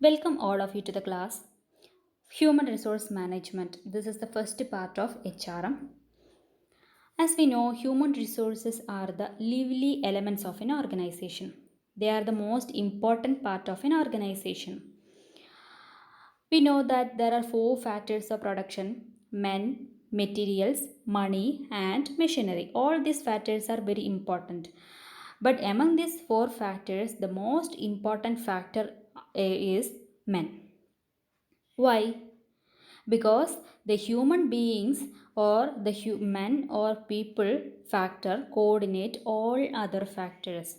Welcome all of you to the class Human Resource Management. This is the first part of HRM. As we know, human resources are the lively elements of an organization. They are the most important part of an organization. We know that there are four factors of production: men, materials, money, and machinery. All these factors are very important. But among these four factors, the most important factor is men. Why? Because the human beings or the human or people factor coordinate all other factors.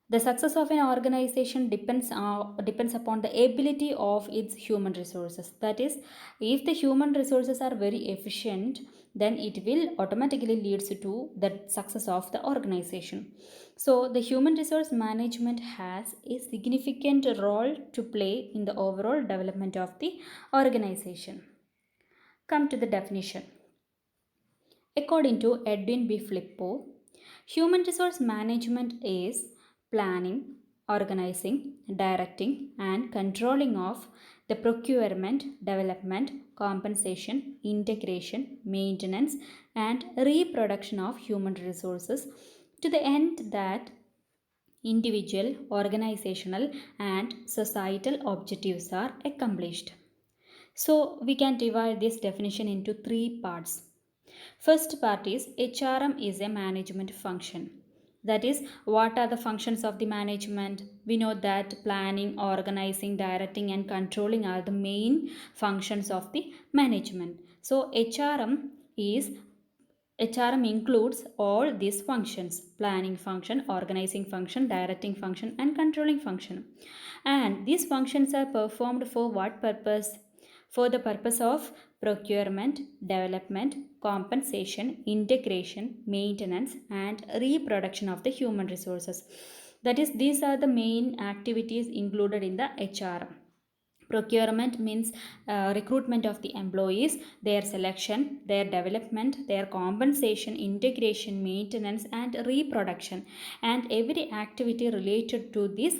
The success of an organization depends upon the ability of its human resources. That is, if the human resources are very efficient, then it will automatically leads to the success of the organization. So, the human resource management has a significant role to play in the overall development of the organization. Come to the definition. According to Edwin B. Flippo, human resource management is planning, organizing, directing, and controlling of the procurement, development, compensation, integration, maintenance, and reproduction of human resources to the end that individual, organizational, and societal objectives are accomplished. So, we can divide this definition into three parts. First part is HRM is a management function. That is, what are the functions of the management? We know that planning, organizing, directing, and controlling are the main functions of the management. So, HRM includes all these functions: planning function, organizing function, directing function, and controlling function. And these functions are performed for what purpose? For the purpose of procurement, development, compensation, integration, maintenance, and reproduction of the human resources. That is, these are the main activities included in the HRM. Procurement means recruitment of the employees, their selection, their development, their compensation, integration, maintenance, and reproduction. And every activity related to this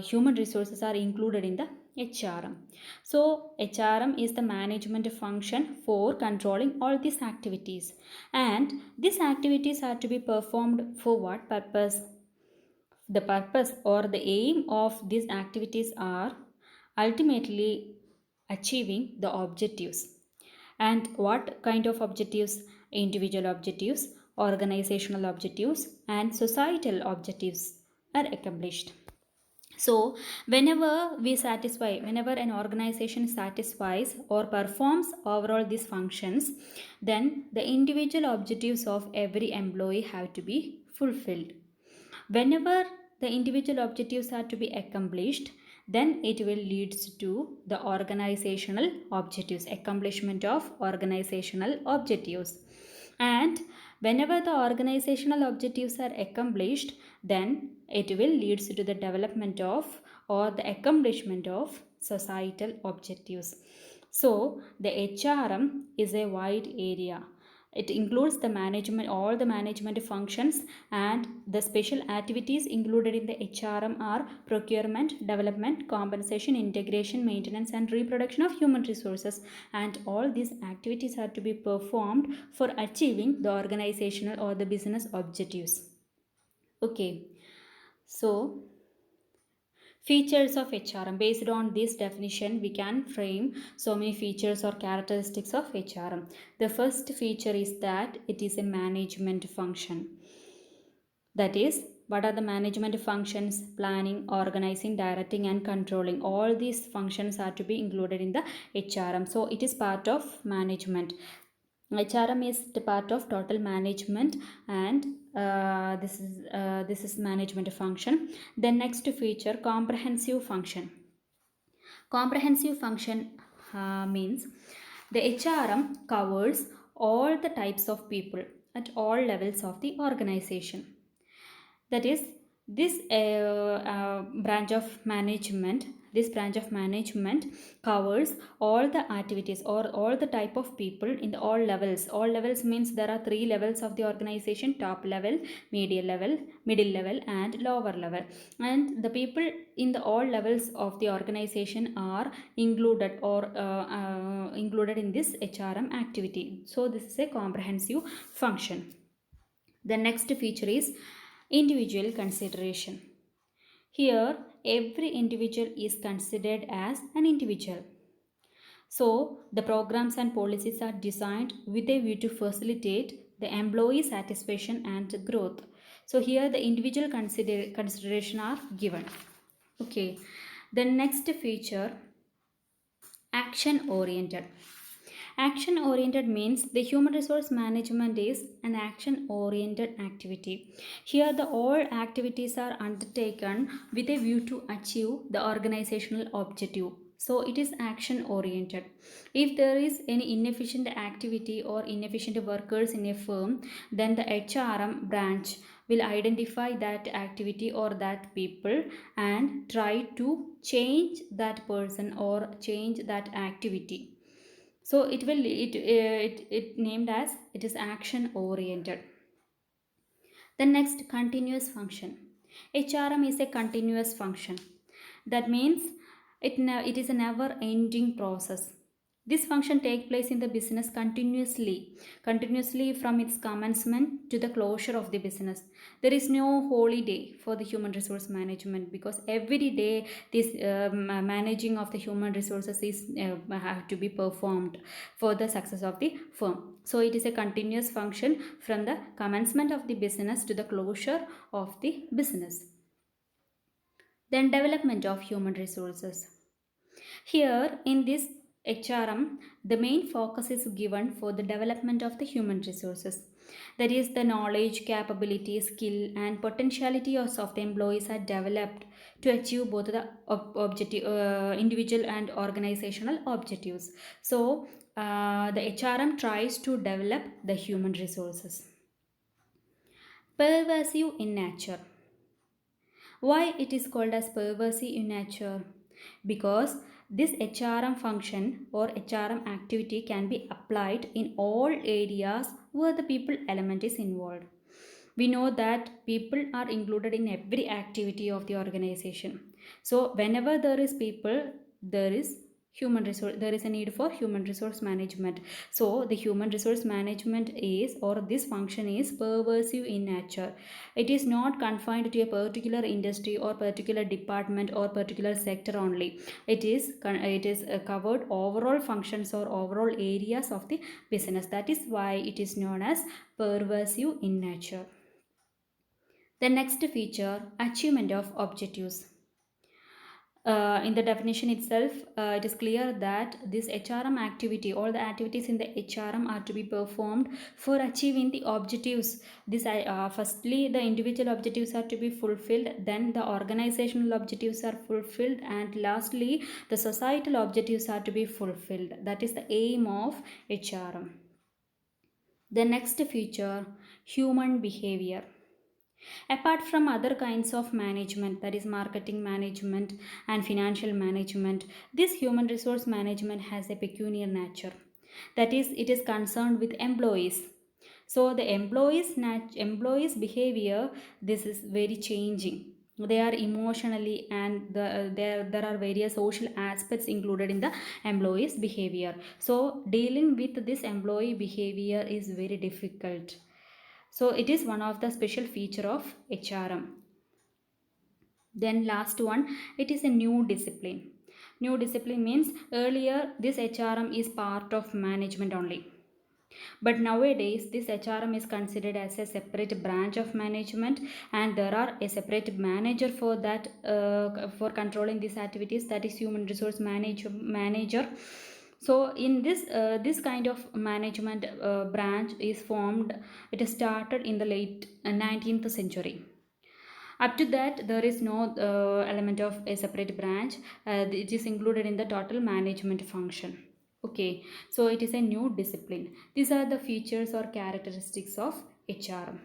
human resources are included in the HRM. So, HRM is the management function for controlling all these activities. And these activities are to be performed for what purpose? The purpose or the aim of these activities are ultimately achieving the objectives. And what kind of objectives? Individual objectives, organizational objectives, and societal objectives are accomplished. So, whenever an organization satisfies or performs overall these functions, then the individual objectives of every employee have to be fulfilled. Whenever the individual objectives are to be accomplished, then it will lead to the organizational objectives, accomplishment of organizational objectives. And whenever the organizational objectives are accomplished, then it will lead to the development of or the accomplishment of societal objectives. So the HRM is a wide area. It includes the management, all the management functions, and the special activities included in the HRM are procurement, development, compensation, integration, maintenance, and reproduction of human resources. And all these activities are to be performed for achieving the organizational or the business objectives. Okay, so features of HRM. Based on this definition, we can frame so many features or characteristics of HRM. The first feature is that it is a management function. That is, what are the management functions? Planning, organizing, directing, and controlling. All these functions are to be included in the HRM. So, it is part of management. HRM is the part of total management, and this is management function. Then next feature, comprehensive function. Comprehensive function means the HRM covers all the types of people at all levels of the organization. That is, This branch of management covers all the activities or all the type of people in the all levels. All levels means there are three levels of the organization: top level, middle level and lower level. And the people in the all levels of the organization are included in this HRM activity. So this is a comprehensive function. The next feature is individual consideration. Here, every individual is considered as an individual. So, the programs and policies are designed with a view to facilitate the employee satisfaction and growth. So, here the individual consideration are given. Okay, the next feature, action oriented. Action oriented means the human resource management is an action oriented activity. Here, the all activities are undertaken with a view to achieve the organizational objective. So, it is action oriented. If there is any inefficient activity or inefficient workers in a firm, then the HRM branch will identify that activity or that people and try to change that person or change that activity. So it named as it is action oriented. The next, continuous function. HRM is a continuous function. That means it is a never ending process. This function takes place in the business continuously from its commencement to the closure of the business. There is no holiday for the human resource management, because every day this managing of the human resources is have to be performed for the success of the firm. So it is a continuous function from the commencement of the business to the closure of the business. Then development of human resources. Here in this HRM, the main focus is given for the development of the human resources. That is, the knowledge, capability, skill and potentiality of the employees are developed to achieve both the individual and organizational objectives. So, the HRM tries to develop the human resources. Pervasive in nature. Why it is called as pervasive in nature? Because this HRM function or HRM activity can be applied in all areas where the people element is involved. We know that people are included in every activity of the organization. So whenever there is people, there is there is a need for human resource management. So the human resource management is, or this function is, pervasive in nature. It is not confined to a particular industry or particular department or particular sector only. It is covered overall functions or overall areas of the business. That is why it is known as pervasive in nature. The next feature, achievement of objectives. In the definition itself, it is clear that this HRM activity, all the activities in the HRM are to be performed for achieving the objectives. This firstly, the individual objectives are to be fulfilled, then the organizational objectives are fulfilled, and lastly, the societal objectives are to be fulfilled. That is the aim of HRM. The next feature, human behavior. Apart from other kinds of management, that is marketing management and financial management, this human resource management has a peculiar nature. That is, it is concerned with employees. So the employees behavior, this is very changing. They are emotionally, and there are various social aspects included in the employees behavior. So dealing with this employee behavior is very difficult. So it is one of the special feature of HRM. Then last one, it is a new discipline. New discipline means earlier this HRM is part of management only. But nowadays this HRM is considered as a separate branch of management, and there are a separate manager for that, for controlling these activities, that is human resource manager. So in this kind of management branch is formed. It started in the late 19th century. Up to that, there is no element of a separate branch. It is included in the total management function. Okay, so it is a new discipline. These are the features or characteristics of HRM.